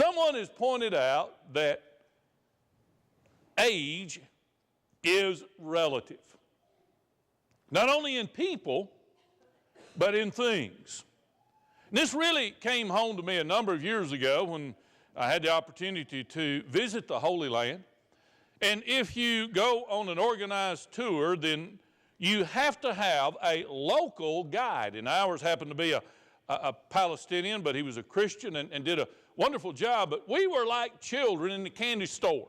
Someone has pointed out that age is relative. Not only in people, but in things. And this really came home to me a number of years ago when I had the opportunity to visit the Holy Land. And if you go on an organized tour, then you have to have a local guide. And ours happened to be a Palestinian, but he was a Christian and did a wonderful job. But we were like children in the candy store.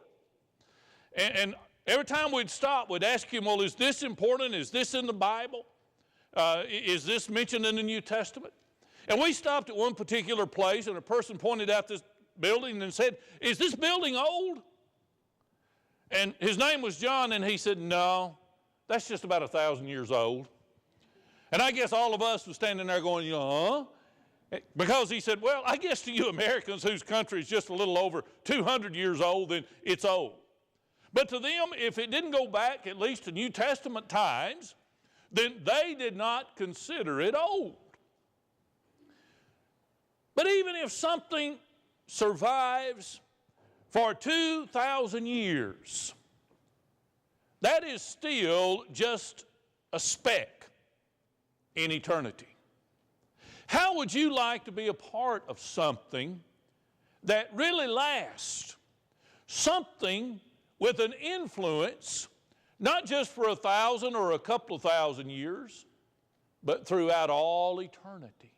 And every time we'd stop, we'd ask him, well, is this important? Is this in the Bible? Is this mentioned in the New Testament? And we stopped at one particular place, and a person pointed out this building and said, is this building old? And his name was John, and he said, no, that's just about 1,000 years old. And I guess all of us were standing there going, because he said, well, I guess to you Americans whose country is just a little over 200 years old, then it's old. But to them, if it didn't go back at least to New Testament times, then they did not consider it old. But even if something survives for 2,000 years, that is still just a speck in eternity. How would you like to be a part of something that really lasts? Something with an influence, not just for 1,000 or a couple of thousand years, but throughout all eternity.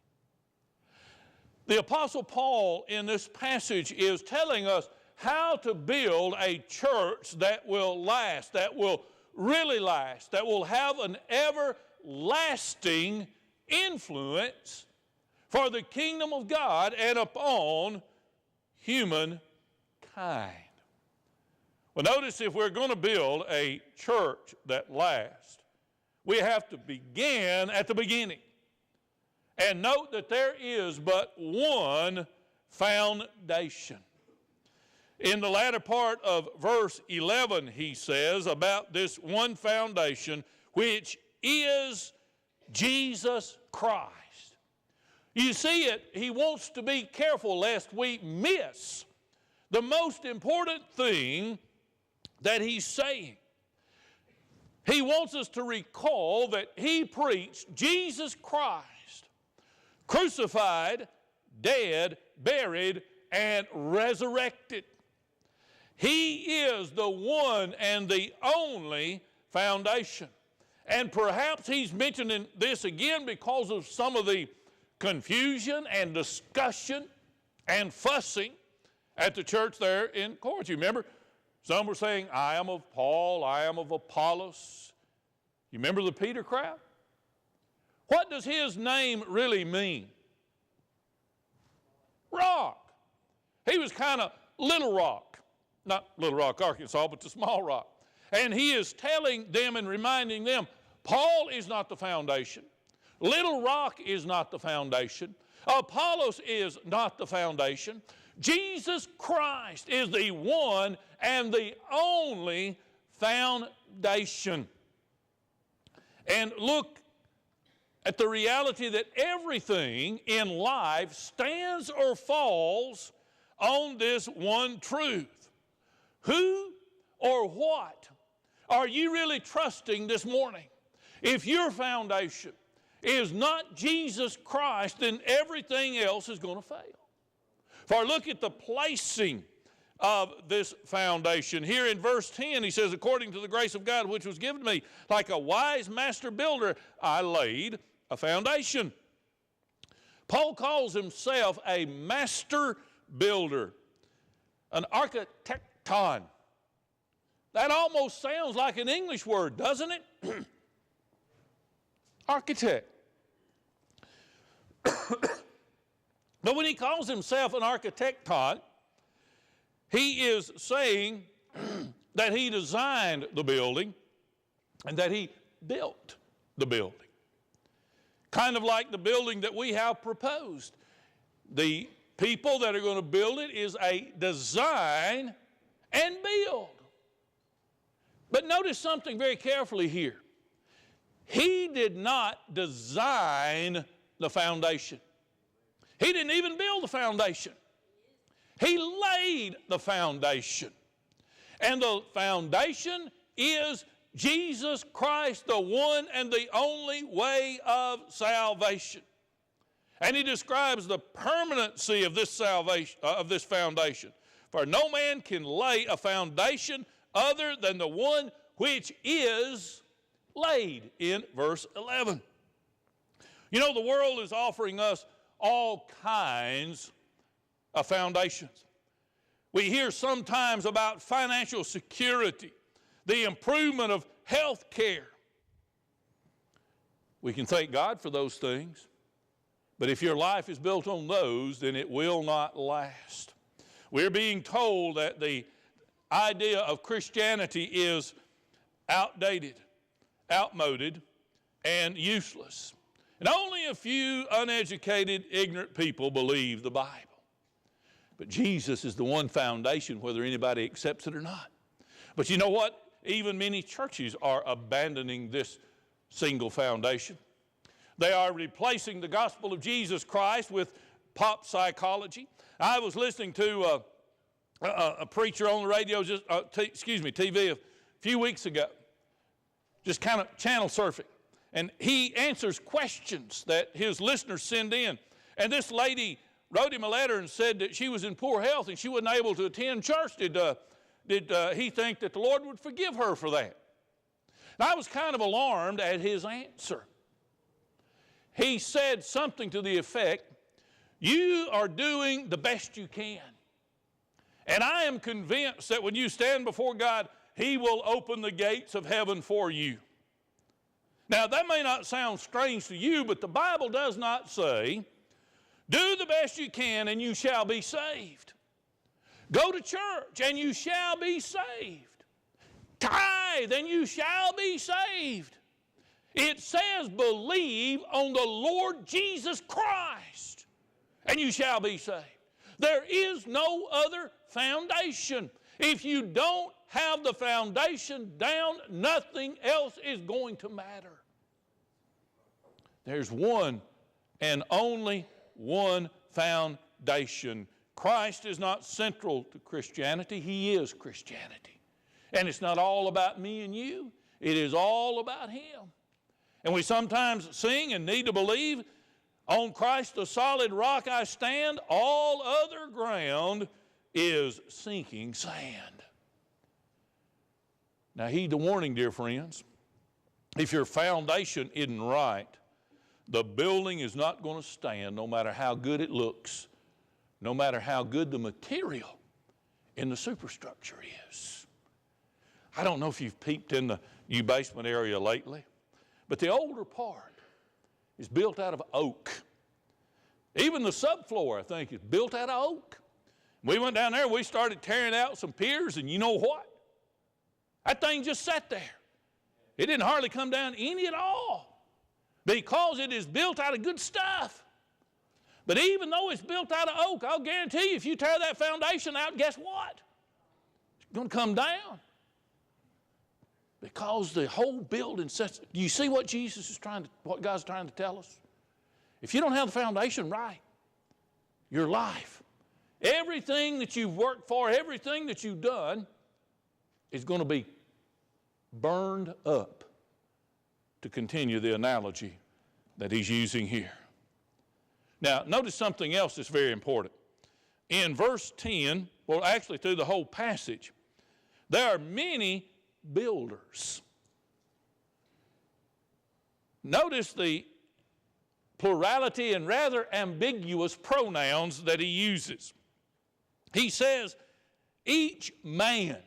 The Apostle Paul in this passage is telling us how to build a church that will last, that will really last, that will have an everlasting influence for the kingdom of God and upon humankind. Well, notice if we're going to build a church that lasts, we have to begin at the beginning. And note that there is but one foundation. In the latter part of verse 11, he says about this one foundation, which is Jesus Christ. You see it, he wants to be careful lest we miss the most important thing that he's saying. He wants us to recall that he preached Jesus Christ, crucified, dead, buried, and resurrected. He is the one and the only foundation. And perhaps he's mentioning this again because of some of the confusion and discussion and fussing at the church there in Corinth. You remember, some were saying, I am of Paul, I am of Apollos. You remember the Peter crowd? What does his name really mean? Rock. He was kind of Little Rock. Not Little Rock, Arkansas, but the small rock. And he is telling them and reminding them, Paul is not the foundation. Little Rock is not the foundation. Apollos is not the foundation. Jesus Christ is the one and the only foundation. And look at the reality that everything in life stands or falls on this one truth. Who or what are you really trusting this morning? If your foundation is not Jesus Christ, then everything else is going to fail. For look at the placing of this foundation. Here in verse 10, he says, according to the grace of God which was given to me, like a wise master builder, I laid a foundation. Paul calls himself a master builder, an architecton. That almost sounds like an English word, doesn't it? Architect. But when he calls himself an architecton, he is saying that he designed the building and that he built the building. Kind of like the building that we have proposed. The people that are going to build it is a design and build. But notice something very carefully here. He did not design the foundation. He didn't even build the foundation. He laid the foundation. And the foundation is Jesus Christ, the one and the only way of salvation. And he describes the permanency of this salvation, of this foundation. For no man can lay a foundation other than the one which is laid, in verse 11. You know, the world is offering us all kinds of foundations. We hear sometimes about financial security, the improvement of health care. We can thank God for those things, but if your life is built on those, then it will not last. We're being told that the idea of Christianity is outdated, outmoded, and useless. And only a few uneducated, ignorant people believe the Bible. But Jesus is the one foundation, whether anybody accepts it or not. But you know what? Even many churches are abandoning this single foundation. They are replacing the gospel of Jesus Christ with pop psychology. I was listening to a preacher on the radio, TV a few weeks ago, just kind of channel surfing. And he answers questions that his listeners send in. And this lady wrote him a letter and said that she was in poor health and she wasn't able to attend church. Did he think that the Lord would forgive her for that? And I was kind of alarmed at his answer. He said something to the effect, you are doing the best you can. And I am convinced that when you stand before God, He will open the gates of heaven for you. Now, that may not sound strange to you, but the Bible does not say, do the best you can and you shall be saved. Go to church and you shall be saved. Tithe and you shall be saved. It says, believe on the Lord Jesus Christ and you shall be saved. There is no other foundation. If you don't have the foundation down, nothing else is going to matter. There's one and only one foundation. Christ is not central to Christianity. He is Christianity. And it's not all about me and you. It is all about Him. And we sometimes sing and need to believe, on Christ the solid rock I stand, all other ground is sinking sand. Now heed the warning, dear friends. If your foundation isn't right, the building is not going to stand no matter how good it looks, no matter how good the material in the superstructure is. I don't know if you've peeped in the U basement area lately, but the older part is built out of oak. Even the subfloor, I think, is built out of oak. We went down there, we started tearing out some piers, and you know what? That thing just sat there. It didn't hardly come down any at all because it is built out of good stuff. But even though it's built out of oak, I'll guarantee you, if you tear that foundation out, guess what? It's going to come down. Because the whole building sets. Do you see what what God's trying to tell us? If you don't have the foundation right, your life, everything that you've worked for, everything that you've done, is going to be burned up, to continue the analogy that he's using here. Now, notice something else that's very important. In verse 10, well, actually through the whole passage, there are many builders. Notice the plurality and rather ambiguous pronouns that he uses. He says, each man.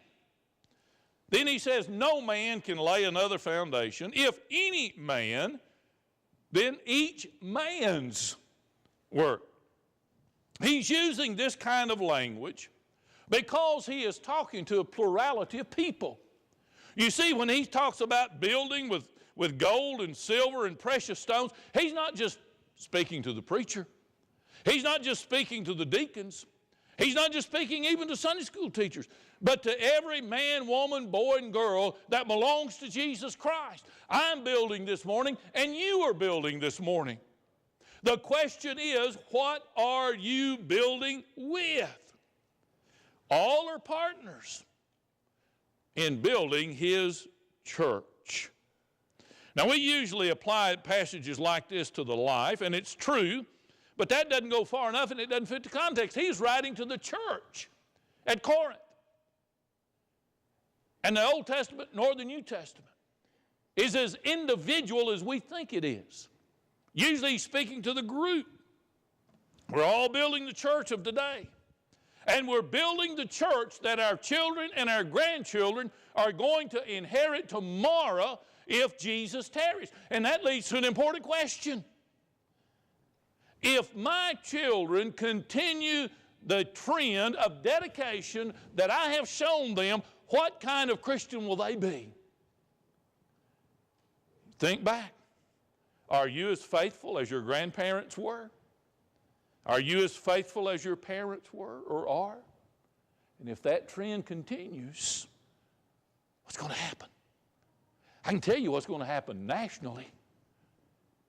Then he says, no man can lay another foundation. If any man, then each man's work. He's using this kind of language because he is talking to a plurality of people. You see, when he talks about building with gold and silver and precious stones, he's not just speaking to the preacher. He's not just speaking to the deacons. He's not just speaking even to Sunday school teachers, but to every man, woman, boy, and girl that belongs to Jesus Christ. I'm building this morning, and you are building this morning. The question is, what are you building with? All are partners in building his church. Now, we usually apply passages like this to the life, and it's true, but that doesn't go far enough and it doesn't fit the context. He's writing to the church at Corinth. And the Old Testament nor the New Testament is as individual as we think it is. Usually he's speaking to the group. We're all building the church of today. And we're building the church that our children and our grandchildren are going to inherit tomorrow if Jesus tarries. And that leads to an important question. If my children continue the trend of dedication that I have shown them, what kind of Christian will they be? Think back. Are you as faithful as your grandparents were? Are you as faithful as your parents were or are? And if that trend continues, what's going to happen? I can tell you what's going to happen nationally.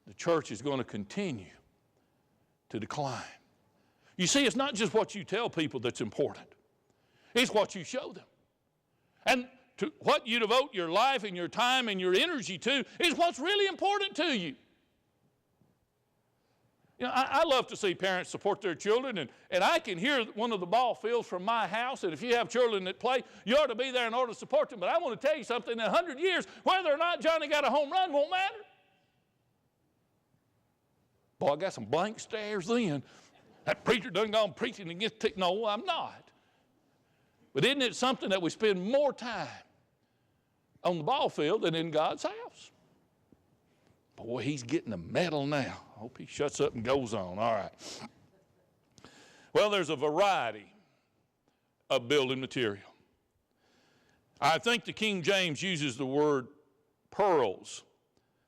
The church is going to continue to decline. You see, it's not just what you tell people that's important. It's what you show them. And what you devote your life and your time and your energy to is what's really important to you. You know, I love to see parents support their children, and I can hear one of the ball fields from my house, and if you have children that play, you ought to be there in order to support them. But I want to tell you something, in 100 years, whether or not Johnny got a home run won't matter. Boy, I got some blank stares then. That preacher done gone preaching against no, I'm not. But isn't it something that we spend more time on the ball field than in God's house? Boy, he's getting a medal now. I hope he shuts up and goes on. All right. Well, there's a variety of building material. I think the King James uses the word pearls.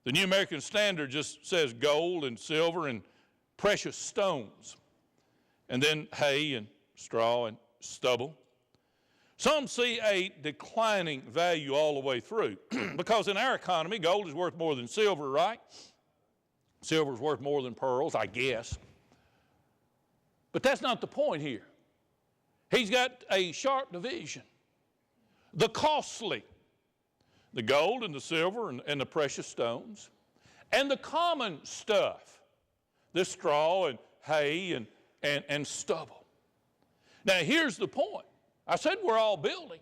The New American Standard just says gold and silver and precious stones, and then hay and straw and stubble. Some see a declining value all the way through because in our economy, gold is worth more than silver, right? Silver is worth more than pearls, I guess. But that's not the point here. He's got a sharp division. The costly, the gold and the silver and the precious stones, and the common stuff, the straw and hay and stubble. Now here's the point. I said we're all building.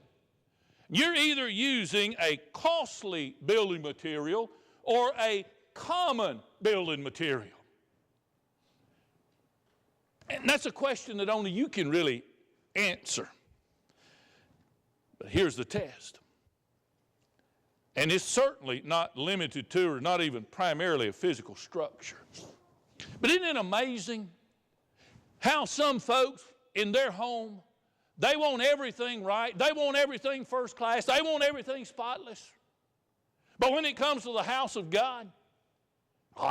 You're either using a costly building material or a common building material. And that's a question that only you can really answer. But here's the test. And it's certainly not limited to or not even primarily a physical structure. But isn't it amazing how some folks in their home, they want everything right. They want everything first class. They want everything spotless. But when it comes to the house of God,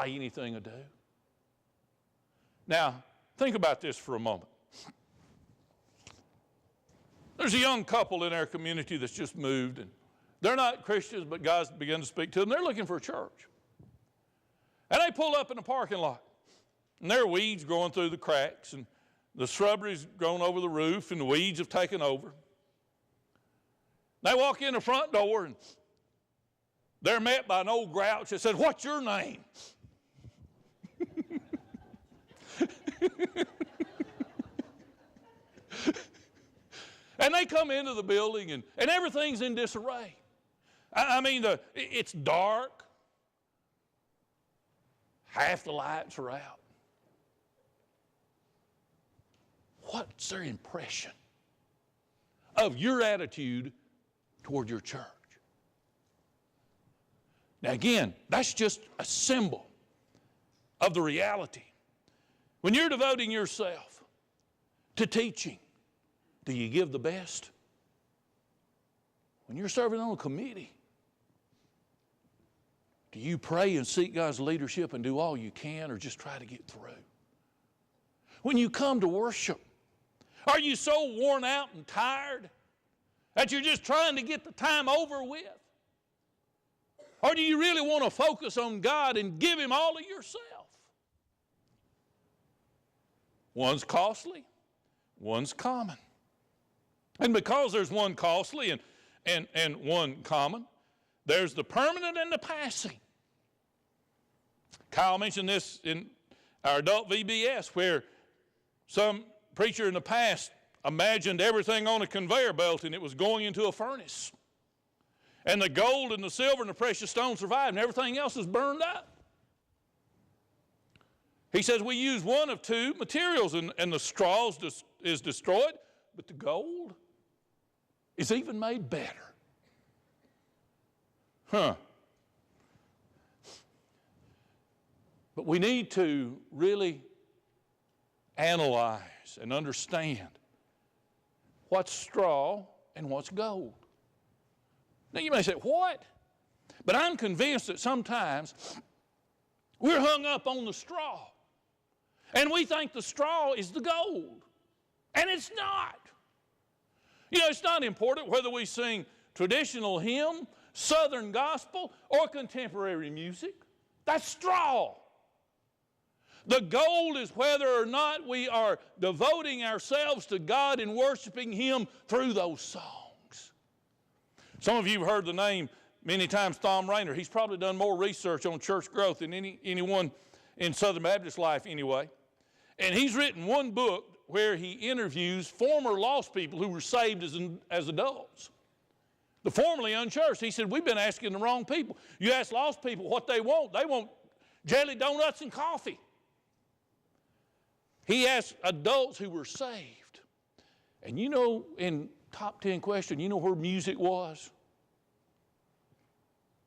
anything will do. Now, think about this for a moment. There's a young couple in our community that's just moved, and they're not Christians, but God's begun to speak to them. They're looking for a church. And they pull up in the parking lot, and there are weeds growing through the cracks, and the shrubbery's grown over the roof, and the weeds have taken over. They walk in the front door, and they're met by an old grouch that says, "What's your name?" And they come into the building, and everything's in disarray. I mean, it's dark. Half the lights are out. What's their impression of your attitude toward your church? Now again, that's just a symbol of the reality. When you're devoting yourself to teaching, do you give the best? When you're serving on a committee, do you pray and seek God's leadership and do all you can, or just try to get through? When you come to worship, are you so worn out and tired that you're just trying to get the time over with? Or do you really want to focus on God and give Him all of yourself? One's costly, one's common. And because there's one costly and one common, there's the permanent and the passing. Kyle mentioned this in our adult VBS, where some preacher in the past imagined everything on a conveyor belt and it was going into a furnace. And the gold and the silver and the precious stones survived and everything else is burned up. He says we use one of two materials and the straw is destroyed, but the gold is even made better. But we need to really analyze and understand what's straw and what's gold. Now you may say, what? But I'm convinced that sometimes we're hung up on the straw. And we think the straw is the gold. And it's not. You know, it's not important whether we sing traditional hymn, Southern gospel, or contemporary music. That's straw. The gold is whether or not we are devoting ourselves to God and worshiping Him through those songs. Some of you have heard the name many times, Thom Rainer. He's probably done more research on church growth than anyone in Southern Baptist life anyway. And he's written one book where he interviews former lost people who were saved as adults. The formerly unchurched. He said, we've been asking the wrong people. You ask lost people what they want jelly donuts and coffee. He asked adults who were saved. And you know, in top 10 question, you know where music was?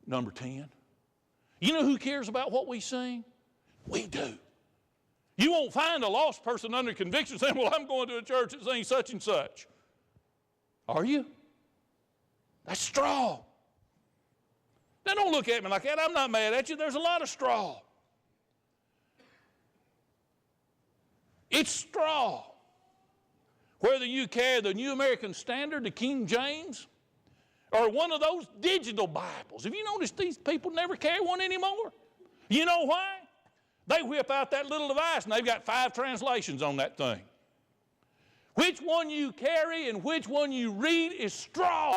Number 10. You know who cares about what we sing? We do. You won't find a lost person under conviction saying, well, I'm going to a church that sings such and such. Are you? That's straw. Now don't look at me like that. I'm not mad at you. There's a lot of straw. It's straw. Whether you carry the New American Standard, the King James, or one of those digital Bibles. Have you noticed these people never carry one anymore? You know why? They whip out that little device and they've got 5 translations on that thing. Which one you carry and which one you read is straw.